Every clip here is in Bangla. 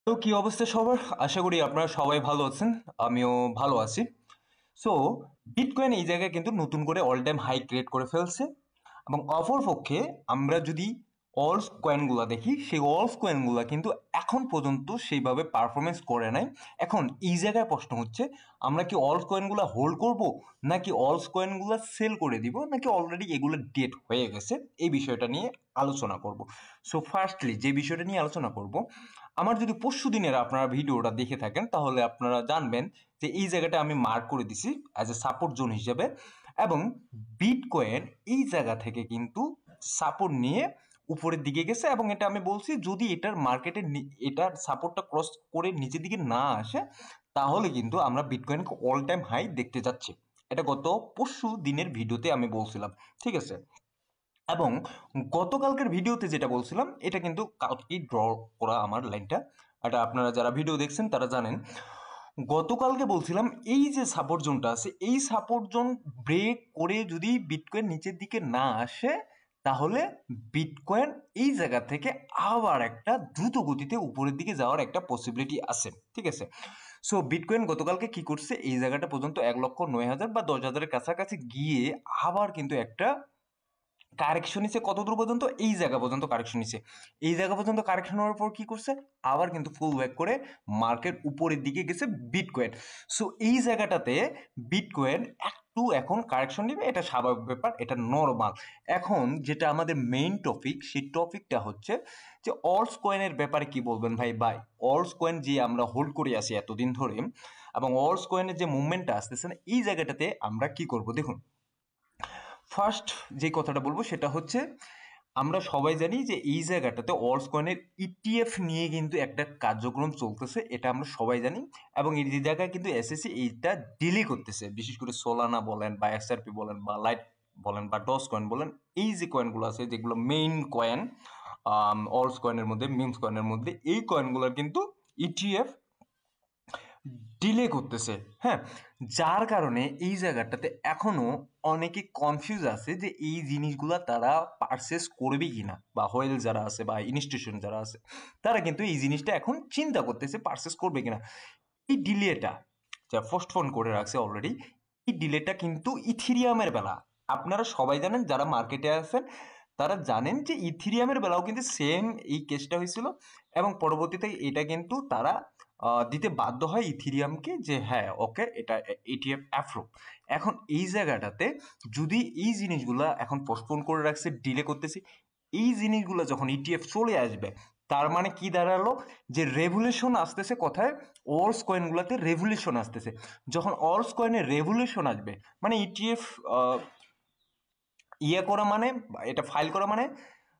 তো কি অবস্থা সবার? আশা করি আপনারা সবাই ভালো আছেন। আমিও ভালো আছি। সো বিটকয়েন এই জায়গায় কিন্তু নতুন করে অল টাইম হাই ক্রিয়েট করে ফেলছে, এবং অপরপক্ষে আমরা যদি অলস কয়েনগুলা দেখি, সেই অলস কয়েনগুলা কিন্তু এখন পর্যন্ত সেইভাবে পারফরমেন্স করে নাই। এখন এই জায়গায় প্রশ্ন হচ্ছে, আমরা কি অলস কয়েনগুলা হোল্ড করব, নাকি অলস কয়েনগুলা সেল করে দিব, নাকি অলরেডি এগুলো ডেট হয়ে গেছে? এই বিষয়টা নিয়ে আলোচনা করব। সো ফার্স্টলি যে বিষয়টা নিয়ে আলোচনা করব, আমার যদি পরশু দিনের আপনারা ভিডিওটা দেখে থাকেন তাহলে আপনারা জানবেন যে এই জায়গাটা আমি মার্ক করে দিছি অ্যাজ এ সাপোর্ট জোন হিসেবে, এবং বিটকয়েন এই জায়গা থেকে কিন্তু সাপোর্ট নিয়ে উপরের দিকে গেছে, এবং এটা আমি বলছি যদি এটার মার্কেটে এটার সাপোর্টটা ক্রস করে নিচের দিকে না আসে তাহলে কিন্তু আমরা বিটকয়েনকে অল টাইম হাই দেখতে যাচ্ছি। এটা গত পরশু দিনের ভিডিওতে আমি বলছিলাম, ঠিক আছে? এবং গতকালকের ভিডিওতে যেটা বলছিলাম এটা কিন্তু কালকেই ড্র করা আমার লাইনটা। এটা আপনারা যারা ভিডিও দেখছেন তারা জানেন। গতকালকে বলছিলাম এই যে সাপোর্ট জোনটা আছে, এই সাপোর্ট জোন ব্রেক করে যদি বিটকয়েন নিচের দিকে না আসে তাহলে বিটকয়েন এই জায়গা থেকে আবার একটা দ্রুত গতিতে উপরের দিকে যাওয়ার একটা পসিবিলিটি আছে, ঠিক আছে? সো বিটকয়েন গতকালকে কি করছে, এই জায়গাটা পর্যন্ত 1,09,000 বা 10,000-এর কাছাকাছি গিয়ে আবার কিন্তু একটা কারেকশন নিচ্ছে। কত দূর পর্যন্ত? এই জায়গা পর্যন্ত কারেকশন নিচ্ছে। এই জায়গা পর্যন্ত কারেকশন হওয়ার পর কি করছে, আবার কিন্তু ফুল ব্যাক করে মার্কেট উপরের দিকে গেছে বিটকয়েন। সো এই জায়গাটাতে বিটকয়েন একটু এখন কারেকশন নেবে, এটা স্বাভাবিক ব্যাপার, এটা নর্মাল। এখন যেটা আমাদের মেইন টপিক, সেই টপিকটা হচ্ছে যে অলস কয়েনের ব্যাপারে কি বলবেন ভাই? অলস কয়েন যে আমরা হোল্ড করে আসি এতদিন ধরে, এবং অলস কয়েনের যে মুভমেন্টটা আসতেছে না, এই জায়গাটাতে আমরা কি করব দেখুন। ফার্স্ট যে কথাটা বলবো সেটা হচ্ছে, আমরা সবাই জানি যে এই জায়গাটাতে অলস কয়েনের ইটিএফ নিয়ে কিন্তু একটা কার্যক্রম চলতেছে, এটা আমরা সবাই জানি। এবং এই যে জায়গায় কিন্তু এসএসসি এইটা ডিলে করতেছে, বিশেষ করে সোলানা বলেন বা এসআরপি বলেন বা লাইট বলেন বা ডস কয়েন বলেন, এই যে কয়েনগুলো আছে যেগুলো মেইন কয়েন অলস কয়েনের মধ্যে, মিমস কয়েনের মধ্যে, এই কয়েনগুলোর কিন্তু ইটিএফ ডিলে করতেছে। হ্যাঁ, যার কারণে এই জায়গাটাতে এখনো অনেকে কনফিউজ আছে যে এই জিনিসগুলা তারা পারচেস করবে কিনা, বা হোয়েল যারা আছে বা ইনস্টিটিউশন যারা আছে তারা কিন্তু এই জিনিসটা এখন চিন্তা করতেছে পারচেস করবে কিনা। এই ডিলেটা যা পোস্টপোন করে রাখছে অলরেডি, এই ডিলেটা কিন্তু ইথিরিয়ামের বেলা, আপনারা সবাই জানেন যারা মার্কেটে আছেন তারা জানেন যে ইথিরিয়ামের বেলাও কিন্তু সেম এই কেসটা হয়েছিল, এবং পরবর্তীতে এটা কিন্তু তারা দিতে বাধ্য হয় ইথিরিয়ামকে যে হ্যাঁ ওকে এটা এটিএফ অ্যাপ্রুভ। এখন এই জায়গাটাতে যদি এই জিনিসগুলা এখন পোস্টপোন করে রাখছে, ডিলে করতেছে, এই জিনিসগুলো যখন ইটিএফ চলে আসবে তার মানে কি দাঁড়ালো, যে রেভুলেশন আসতেছে কোথায়? অলস কয়েনগুলোতে রেভুলেশন আসতেছে। যখন অলস কয়েনে রেভুলেশন আসবে মানে ইটিএফ ইয়ে করা মানে, এটা ফাইল করা মানে,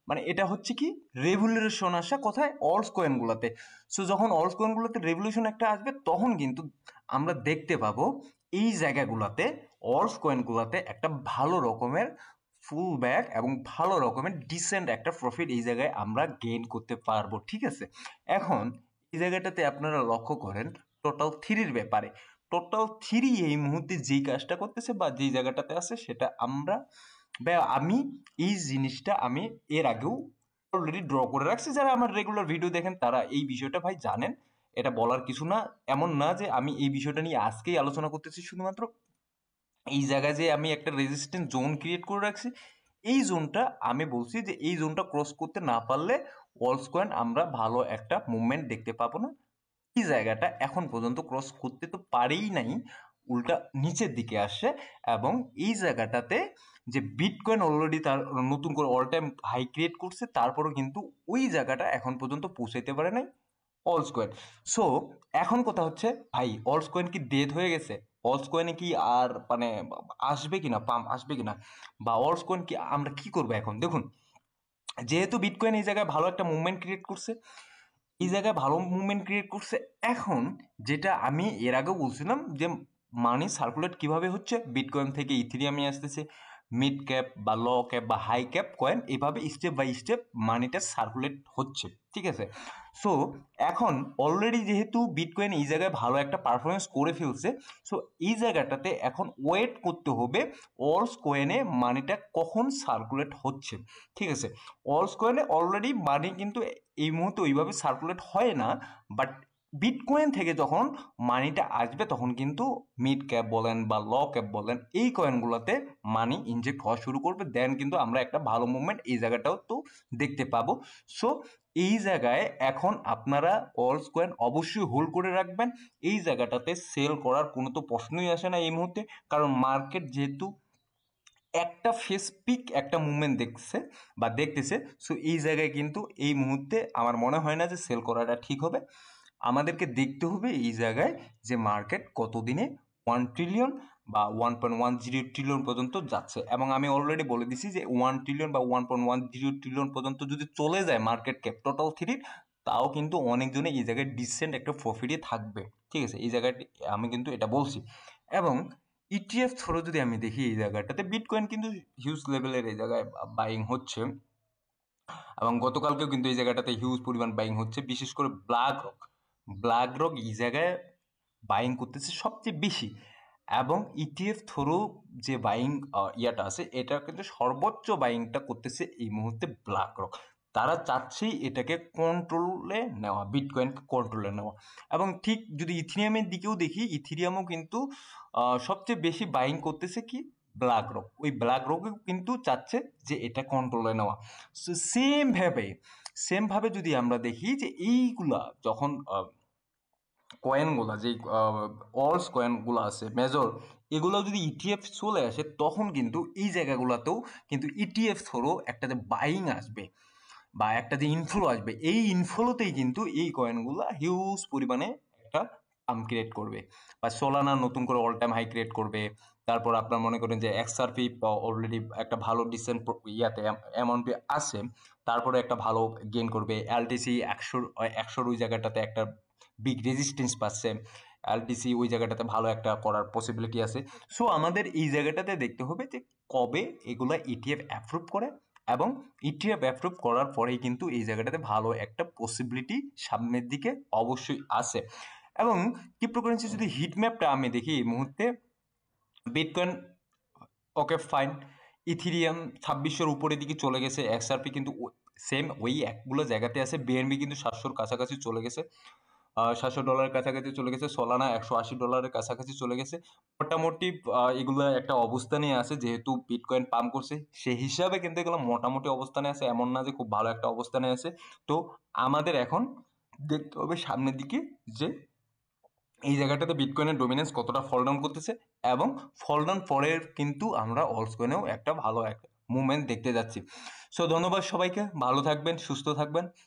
মানে এটা হচ্ছে কি, রেভুলেশন আসা কোথায়? অলস কয়েনগুলোতে। সো যখন অলস কয়েনগুলোতে রেভুলেশন একটা আসবে তখন কিন্তু আমরা দেখতে পাবো এই জায়গাগুলোতে অলস কয়েনগুলোতে একটা ভালো রকমের ফুল ব্যাক এবং ভালো রকমের ডিসেন্ট একটা প্রফিট এই জায়গায় আমরা গেইন করতে পারবো, ঠিক আছে? এখন এই জায়গাটাতে আপনারা লক্ষ্য করেন টোটাল থ্রির ব্যাপারে। টোটাল থ্রি এই মুহূর্তে যেই কাজটা করতেছে বা যেই জায়গাটাতে আছে সেটা আমরা, বা আমি এই জিনিসটা আমি এর আগেও অলরেডি ড্র করে রাখছি। যারা আমার রেগুলার ভিডিও দেখেন তারা এই বিষয়টা ভাই জানেন, এটা বলার কিছু না। এমন না যে আমি এই বিষয়টা নিয়ে আজকেই আলোচনা করতেছি শুধুমাত্র। এই জায়গায় যে আমি একটা রেজিস্ট্যান্স জোন ক্রিয়েট করে রাখছি, এই জোনটা আমি বলছি যে এই জোনটা ক্রস করতে না পারলে অলস কয়েন আমরা ভালো একটা মুভমেন্ট দেখতে পাবো না। এই জায়গাটা এখন পর্যন্ত ক্রস করতে তো পারেই নাই, উল্টা নিচের দিকে আসে। এবং এই জায়গাটাতে যে বিটকয়েন অলরেডি তার নতুন করে অল টাইম হাই ক্রিয়েট করছে, তারপরও কিন্তু ওই জায়গাটা এখন পর্যন্ত পৌঁছাইতে পারে নাই অলস কয়েন। সো এখন কথা হচ্ছে ভাই, অলস কয়েন কি ডেড হয়ে গেছে? অলস কয়েনে কি আর মানে আসবে কিনা, পাম্প আসবে কিনা, বা অলস কয়েন কি আমরা কি করবো এখন? দেখুন, যেহেতু বিটকয়েন এই জায়গায় ভালো একটা মুভমেন্ট ক্রিয়েট করছে, এই জায়গায় ভালো মুভমেন্ট ক্রিয়েট করছে, এখন যেটা আমি এর আগেও বলছিলাম যে মানি সার্কুলেট কিভাবে হচ্ছে, বিটকয়েন থেকে ইথিরিয়ামে আসতেছে, মিড ক্যাপ বা লো ক্যাপ বা হাই ক্যাপ কয়েন, এভাবে স্টেপ বাই স্টেপ মানিটা সার্কুলেট হচ্ছে, ঠিক আছে। সো এখন অলরেডি যেহেতু বিটকয়েন এই জায়গায় ভালো একটা পারফরমেন্স করে ফেলছে, সো এই জায়গাটাতে এখন ওয়েট করতে হবে অলস কয়েনে মানিটা কখন সার্কুলেট হচ্ছে, ঠিক আছে। অলস কয়েনে অলরেডি মানি কিন্তু এই মুহূর্তে ওইভাবে সার্কুলেট হয় না, বাট বিটকয়েন থেকে যখন মানিটা আসবে তখন কিন্তু মিড ক্যাপ বলেন বা ল ক্যাপ বলেন এই কয়েনগুলোতে মানি ইনজেক্ট হওয়া শুরু করবে, দেন কিন্তু আমরা একটা ভালো মুভমেন্ট এই জায়গাটাও তো দেখতে পাবো। সো এই জায়গায় এখন আপনারা অলস কয়েন অবশ্যই হোল্ড করে রাখবেন। এই জায়গাটাতে সেল করার কোনো তো প্রশ্নই আসে না এই মুহূর্তে, কারণ মার্কেট যেহেতু একটা ফেস পিক একটা মুভমেন্ট দেখছে বা দেখতেছে, সো এই জায়গায় কিন্তু এই মুহূর্তে আমার মনে হয় না যে সেল করাটা ঠিক হবে। আমাদেরকে দেখতে হবে এই জায়গায় যে মার্কেট কতদিনে 1 ট্রিলিয়ন বা 1.10 ট্রিলিয়ন পর্যন্ত যাচ্ছে, এবং আমি অলরেডি বলে দিছি যে 1 ট্রিলিয়ন বা 1.10 ট্রিলিয়ন পর্যন্ত যদি চলে যায় মার্কেট ক্যাপ টোটাল থ্রির, তাও কিন্তু অনেকজনে এই জায়গায় ডিসেন্ট একটা প্রফিটই থাকবে, ঠিক আছে। এই জায়গায় আমি কিন্তু এটা বলছি। এবং ইটিএফ থ্রো যদি আমি দেখি এই জায়গাটাতে বিটকয়েন কিন্তু হিউজ লেভেলের এই জায়গায় বাইং হচ্ছে, এবং গতকালকেও কিন্তু এই জায়গাটাতে হিউজ পরিমাণ বাইং হচ্ছে, বিশেষ করে ব্ল্যাক রক এই জায়গায় বাইং করতেছে সবচেয়ে বেশি। এবং ইটিএফ থ্রু যে বাইং ইয়াটা আছে, এটা কিন্তু সর্বোচ্চ বাইংটা করতেছে এই মুহূর্তে ব্ল্যাক রক। তারা চাচ্ছেই এটাকে কন্ট্রোলে নেওয়া, বিটকয়েনকে কন্ট্রোলে নেওয়া। এবং ঠিক যদি ইথিরিয়ামের দিকেও দেখি, ইথিরিয়ামও কিন্তু সবচেয়ে বেশি বাইং করতেছে কি ব্ল্যাক রক, ওই ব্ল্যাক রকও কিন্তু চাচ্ছে যে এটা কন্ট্রোলে নেওয়া। সো সেমভাবে যদি আমরা দেখি যে এইগুলা যখন কয়েনগুলা, যে অলস কয়েনগুলো আছে মেজর, এগুলো যদি ইটিএফ চলে আসে তখন কিন্তু এই জায়গাগুলোতেও কিন্তু ইটিএফ থ্রো একটা যে বাইং আসবে বা একটা যে ইনফ্লো আসবে, এই ইনফ্লোতেই কিন্তু এই কয়েনগুলা হিউজ পরিমাণে একটা ক্রিয়েট করবে, বা সোলানা নতুন করে অল টাইম হাই ক্রিয়েট করবে। তারপর আপনার মনে করেন যে এক্সআরপি অলরেডি একটা ভালো ডিসেন্ট ইয়াতে অ্যামাউন্টে আছে, তারপরে একটা ভালো গেইন করবে। এলটিসি একশোর ওই জায়গাটাতে একটা বিগ রেজিস্ট্যান্স পাচ্ছে, এলটিসি ওই জায়গাটাতে ভালো একটা করার পসিবিলিটি আছে। সো আমাদের এই জায়গাটাতে দেখতে হবে যে কবে এগুলা ইটিএফ অ্যাপ্রুভ করে, এবং ইটিএফ অ্যাপ্রুভ করার পরেই কিন্তু এই জায়গাটাতে ভালো একটা পসিবিলিটি সামনের দিকে অবশ্যই আছে। এবং ক্রিপ্টোকারেন্সি যদি হিট ম্যাপটা আমি দেখি এই মুহূর্তে, বিটকয়েন ওকে ফাইন, ইথিরিয়াম 2600-র উপরের দিকে চলে গেছে, এক্সআরপি কিন্তু সেম ওই একগুলো জায়গাতে আছে, বিএনবি কিন্তু 700-র কাছাকাছি চলে গেছে, $700 কাছাকাছি চলে গেছে, সোলানা $180 কাছাকাছি চলে গেছে। মোটামুটি এগুলো একটা অবস্থানে আছে, যেহেতু বিটকয়েন পাম্প করছে সেই হিসাবে কিন্তু এগুলো মোটামুটি অবস্থানে আছে, এমন না যে খুব ভালো একটা অবস্থানে আছে। তো আমাদের এখন দেখতে হবে সামনের দিকে যে এই জায়গাটাতে বিটকয়েনের ডোমিনেন্স কতটা ফল ডাউন করতেছে, এবং ফল ডাউন পরে কিন্তু আমরা অলস কয়েনেও একটা ভালো একটা মুভমেন্ট দেখতে যাচ্ছি। সো ধন্যবাদ সবাইকে, ভালো থাকবেন, সুস্থ থাকবেন।